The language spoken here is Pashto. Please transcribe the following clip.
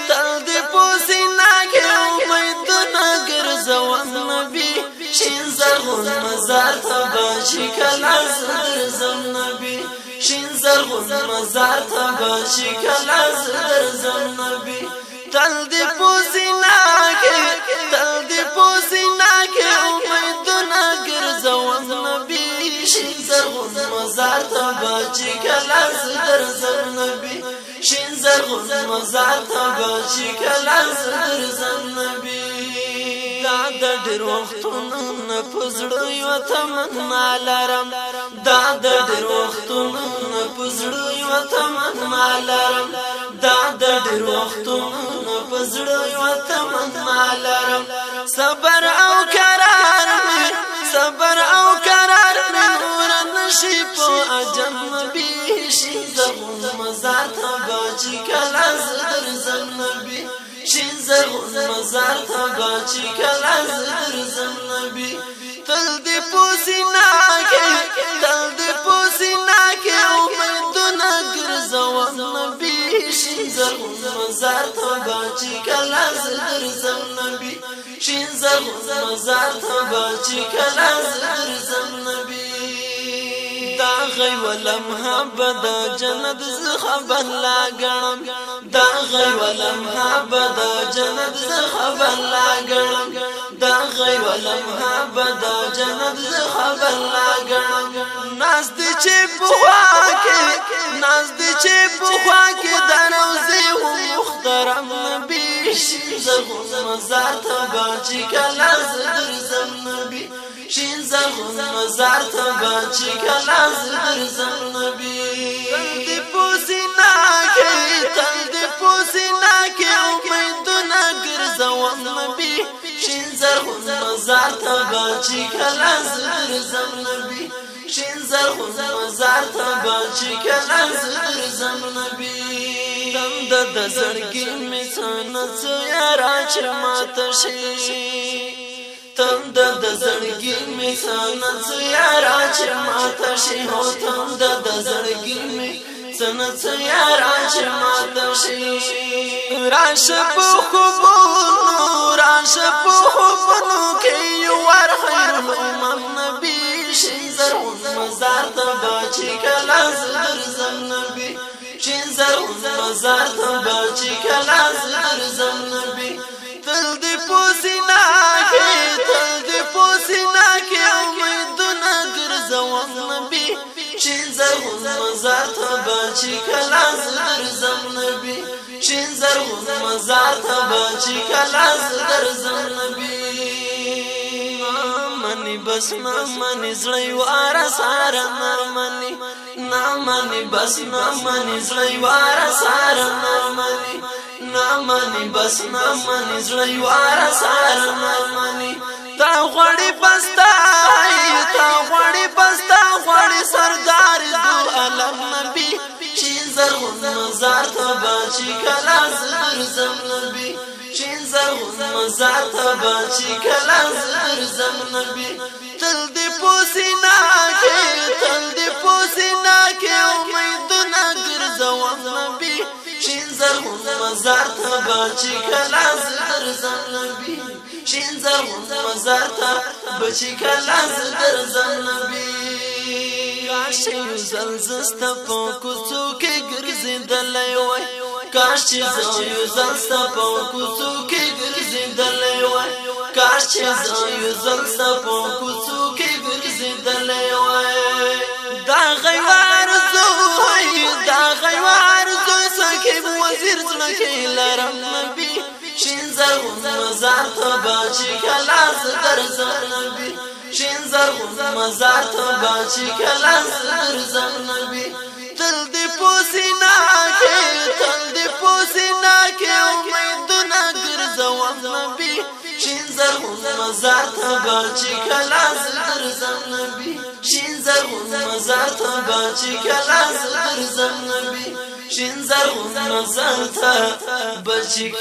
تل دې پوسینا کې امیدونه ګرځوم نبی شین زرغون مزار ته باشي کله درځم نبی شین زرغون مزار ته باشي کله درځم نبی تل دې پوسینا کې امیدونه ګرځوم نبی شین زرغون مزار ته باشي کله درځم نبی شین زرغون مزار ته باشي کله درځم نبی دا د ډېر وختونو نه پزړو یو تمنا لرم دا د ډېر وختونو نه پزړو یو تمنا لرم دا د ډېر وختونو نه پزړو یو تمنا لرم صبر او قرار مې نور نشي په اجم نبی شین زرغون مزار ته باشي کله درځم نبی شین زرغون مزار ته باشي کله درځم نبی تل دې پوسینا کې امیدونه ګرځوم نبی شین زرغون مزار ته باشي کله درځم نبی شین زرغون مزار ته باشي کله درځم نبی دا غي ولمحه بد جنت خبر لا غنم دا غي ولمحه بد جنت خبر لا غنم دا غي ولمحه بد جنت خبر لا غنم ناز دې چې بوخوا کې دروځي و محترم نبی شین زرغون مزار ته باشي کله درځم نبی شین زرغون مزار ته باشي کله درځم نبی تل دې پوسینا کې امیدونه ګرځوم نبی شین زرغون مزار ته باشي کله درځم نبی شین زرغون مزار ته باشي کله درځم نبی تند د زړګي مې سنت یارا چې ماته شي تند د زړګي مې سنت یارا چې ماته شي هو تند د زړګي مې سنت یارا چې ماته شي راشه په خوبونو کې ور خیر الامم نبی شین زرغون مزار ته باشي کله درځم نبی شین زرغون مزار ته باشي کله درځم نبی تل دې پوسینا کې امیدونه ګرځوم نبی شین زرغون مزار ته باشي کله درځم نبی شین زرغون مزار ته باشي کله درځم نبی منی بس منی زړی وار سار نرمنی نامنی بس نامنی زړی وار سار نرمنی نامنی بس نامنی زړی وار سار نرمنی تا غړی پستا غړی سردار دو علم نبی شین زرغون مزار ته باشي کله درځم نبی شین زرغون مزار ته باشي کله درځم نبی تل دې پوسینا کې امیدونه ګرځوم نبی شین زرغون مزار ته باشي کله درځم نبی شین زرغون مزار ته باشي کله درځم نبی کاش یو زلزسته په کوڅو کې ګرځېدلای وای کاش یو زلزسته په کوڅو کې ګرځېدلای وای کاش یو زلزسته په کوڅو کې ګرځېدلای وای دا غیوار زو سکه وزیر زړه کې لرم نبی شین زرغون مزار ته باشي کله درځم نبی شین زرغون مزار ته باشي کله درځم نبی تل دې پوسینا کې امیدونه ګرځوم نبی شین زرغون مزار ته باشي کله درځم نبی شین زرغون مزار ته باشي کله درځم نبی شین زرغون مزار ته باشي